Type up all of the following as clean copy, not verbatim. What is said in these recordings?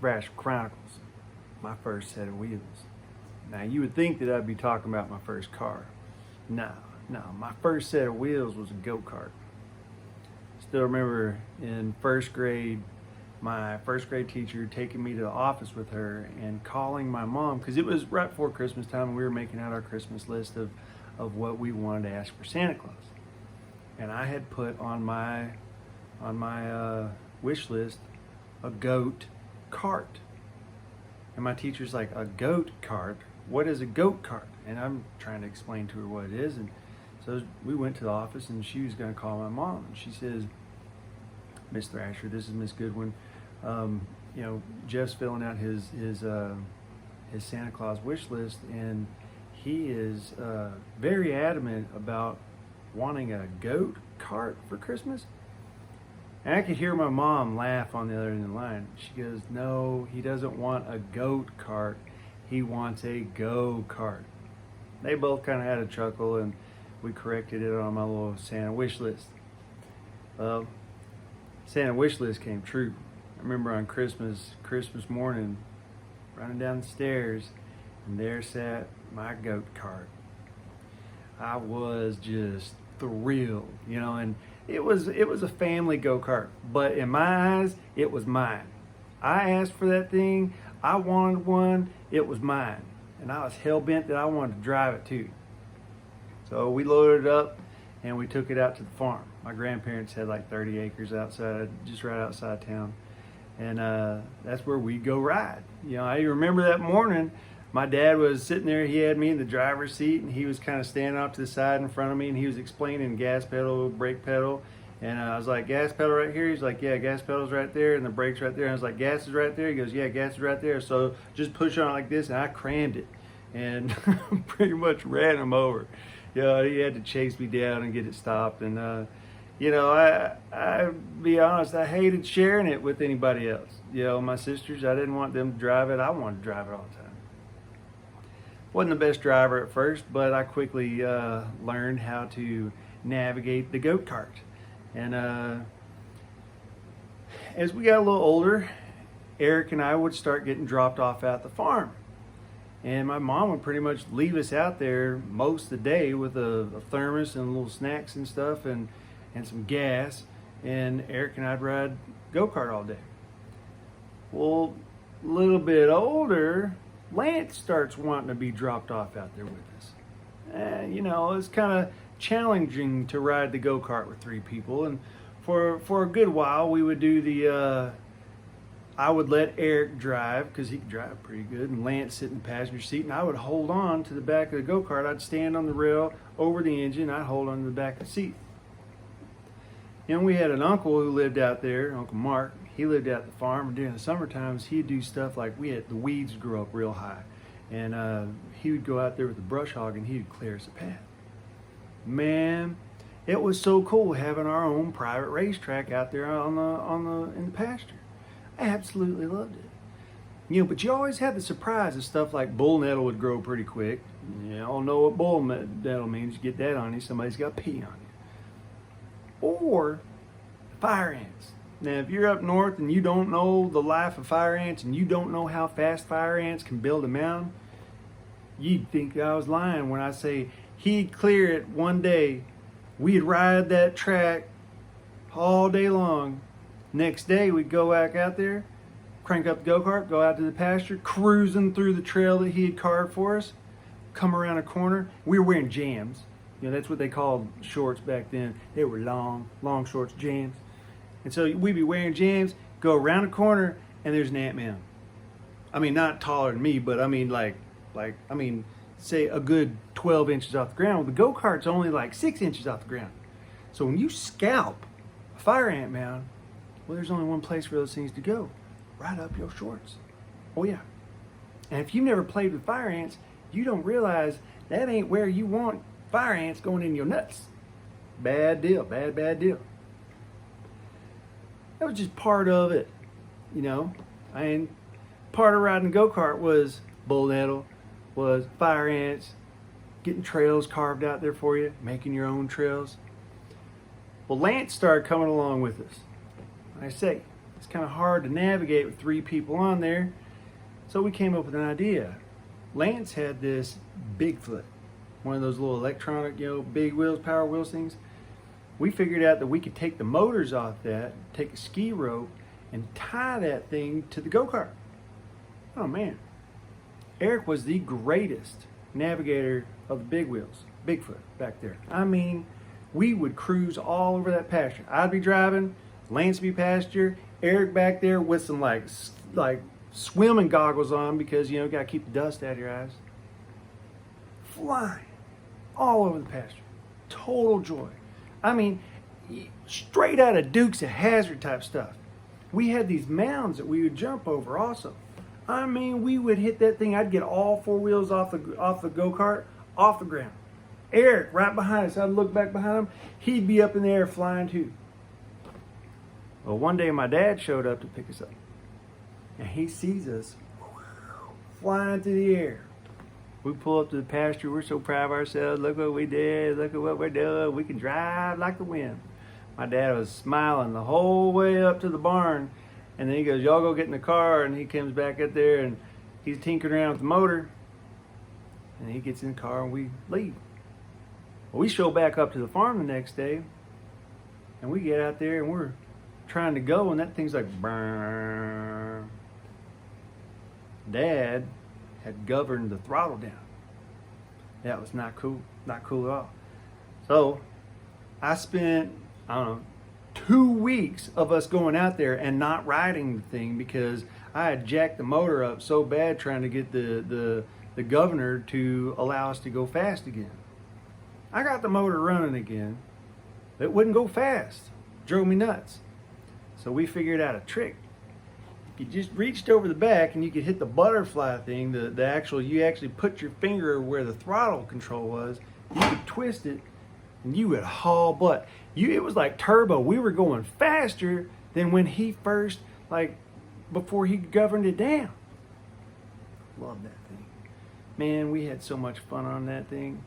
Thrasher Chronicles, my first set of wheels. Now you would think that I'd be talking about my first car. No, my first set of wheels was a go-kart. Still remember in first grade, my first grade teacher taking me to the office with her and calling my mom, because it was right before Christmas time and we were making out our Christmas list of what we wanted to ask for Santa Claus. And I had put on my wish list a goat cart. And my teacher's like, a goat cart? What is a goat cart? And I'm trying to explain to her what it is. And so we went to the office and she was going to call my mom. And she says, Miss Thrasher, this is Miss Goodwin. Jeff's filling out his Santa Claus wish list, and he is very adamant about wanting a goat cart for Christmas. And I could hear my mom laugh on the other end of the line. She goes, no, he doesn't want a goat cart. He wants a go-kart. They both kind of had a chuckle, and we corrected it on my little Santa wish list. Well, Santa wish list came true. I remember on Christmas morning, running down the stairs, and there sat my goat cart. I was just thrilled, and it was a family go-kart, but in my eyes, it was mine. I asked for that thing. I wanted one. It was mine, and I was hell-bent that I wanted to drive it too. So we loaded it up, and we took it out to the farm. My grandparents had like 30 acres just right outside town, and that's where we'd go ride. I remember that morning, my dad was sitting there. He had me in the driver's seat, and he was kind of standing off to the side in front of me, and he was explaining gas pedal, brake pedal. And I was like, gas pedal right here? He's like, yeah, gas pedal's right there, and the brake's right there. And I was like, gas is right there? He goes, yeah, gas is right there. So just push on it like this, and I crammed it and pretty much ran him over. He had to chase me down and get it stopped. And, I be honest, I hated sharing it with anybody else. My sisters, I didn't want them to drive it. I wanted to drive it all the time. Wasn't the best driver at first, but I quickly learned how to navigate the goat cart. And as we got a little older, Eric and I would start getting dropped off at the farm. And my mom would pretty much leave us out there most of the day with a thermos and little snacks and stuff and some gas. And Eric and I'd ride go-kart all day. Well, a little bit older, Lance starts wanting to be dropped off out there with us. It's kind of challenging to ride the go-kart with three people. And for a good while, we would do I would let Eric drive because he could drive pretty good, and Lance sit in the passenger seat, and I would hold on to the back of the go-kart. I'd stand on the rail over the engine. I'd hold on to the back of the seat. We had an uncle who lived out there, Uncle Mark. He lived out at the farm, and during the summer times, he'd do stuff like the weeds grow up real high. And he would go out there with a brush hog, and he'd clear us a path. Man, it was so cool having our own private racetrack out there in the pasture. I absolutely loved it. But you always had the surprise of stuff like bull nettle would grow pretty quick. You all know what bull nettle means. You get that on you, somebody's got pee on you. Or fire ants. Now, if you're up north and you don't know the life of fire ants and you don't know how fast fire ants can build a mound, you'd think I was lying when I say he'd clear it one day. We'd ride that track all day long. Next day, we'd go back out there, crank up the go-kart, go out to the pasture, cruising through the trail that he had carved for us, come around a corner. We were wearing jams. That's what they called shorts back then. They were long shorts, jams. And so we'd be wearing jams, go around a corner, and there's an ant-man. I mean, not taller than me, but I mean, say a good 12 inches off the ground. Well, the go-kart's only like 6 inches off the ground. So when you scalp a fire ant mound, well, there's only one place for those things to go. Right up your shorts. Oh, yeah. And if you've never played with fire ants, you don't realize that ain't where you want fire ants going in your nuts. Bad deal. Bad deal. That was just part of it, part of riding go-kart was bull nettle, was fire ants, getting trails carved out there for you, making your own trails. Well, Lance started coming along with us. I say, It's kind of hard to navigate with 3 people on there. So we came up with an idea. Lance had this Bigfoot, one of those little electronic, big wheels, power wheels things. We figured out that we could take the motors off that, take a ski rope, and tie that thing to the go-kart. Oh man. Eric was the greatest navigator of the big wheels, Bigfoot back there. I mean, we would cruise all over that pasture. I'd be driving, Lance be pasture, Eric back there with some like swimming goggles on because, you gotta keep the dust out of your eyes. Flying all over the pasture. Total joy. I mean, straight out of Dukes of Hazzard type stuff. We had these mounds that we would jump over also. I mean, we would hit that thing. I'd get all 4 wheels off the go-kart, off the ground. Eric right behind us. I'd look back behind him. He'd be up in the air flying too. Well, one day my dad showed up to pick us up. And he sees us flying through the air. We pull up to the pasture. We're so proud of ourselves. Look what we did. Look at what we're doing. We can drive like the wind. My dad was smiling the whole way up to the barn. And then he goes, y'all go get in the car. And he comes back up there and he's tinkering around with the motor. And he gets in the car and we leave. Well, we show back up to the farm the next day. And we get out there and we're trying to go. And that thing's like, brrr. Dad had governed the throttle down. That was not cool. Not cool at all. So I spent, 2 weeks of us going out there and not riding the thing because I had jacked the motor up so bad trying to get the governor to allow us to go fast again. I got the motor running again. It wouldn't go fast. Drove me nuts. So we figured out a trick. You just reached over the back and you could hit the butterfly thing, you actually put your finger where the throttle control was, you could twist it and you would haul butt. It was like turbo. We were going faster than when he first, before he governed it down. Love that thing. Man, we had so much fun on that thing.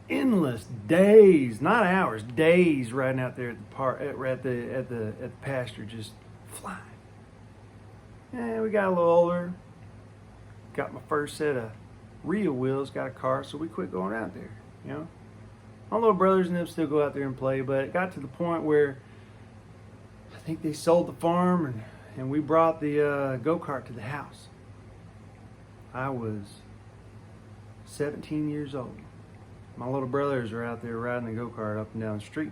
Endless days, not hours, days riding out there at the pasture, just flying. And we got a little older, got my first set of real wheels, got a car, so we quit going out there, My little brothers and them still go out there and play, but it got to the point where I think they sold the farm and we brought the go-kart to the house. I was 17 years old. My little brothers are out there riding the go-kart up and down the street.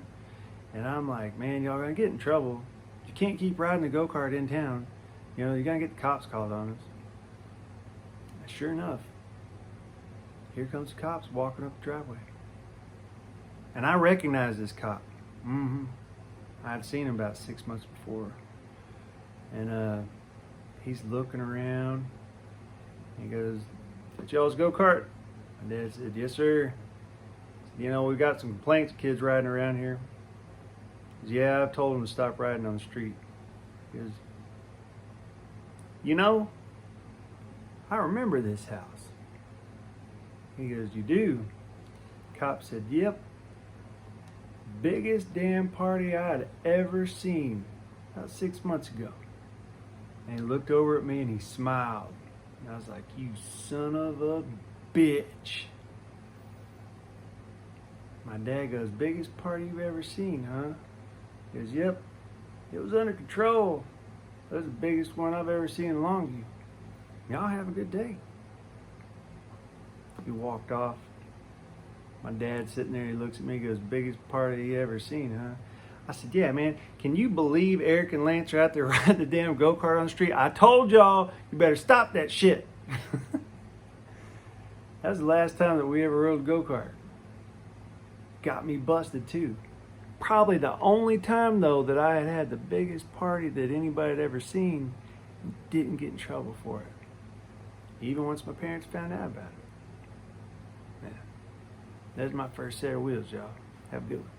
And I'm like, man, y'all gonna get in trouble. You can't keep riding the go-kart in town. You're gonna get the cops called on us. And sure enough, here comes the cops walking up the driveway. And I recognized this cop. I'd seen him about 6 months before. And he's looking around. He goes, "That's y'all's go-kart?" My dad said, "Yes, sir." We've got some complaints of kids riding around here. He goes, "Yeah, I've told them to stop riding on the street." He goes, "I remember this house." He goes, "You do?" Cop said, "Yep. Biggest damn party I'd ever seen about 6 months ago." And he looked over at me and he smiled. And I was like, "You son of a bitch." My dad goes, "Biggest party you've ever seen, huh?" He goes, "Yep. It was under control. That was the biggest one I've ever seen in Longview. Y'all have a good day." He walked off. My dad's sitting there, he looks at me, he goes, "Biggest party you ever seen, huh?" I said, "Yeah, man, can you believe Eric and Lance are out there riding the damn go-kart on the street? I told y'all, you better stop that shit." That was the last time that we ever rode a go-kart. Got me busted too. Probably the only time though that I had the biggest party that anybody had ever seen and didn't get in trouble for it. Even once my parents found out about it. Yeah. That's my first set of wheels, y'all. Have a good one.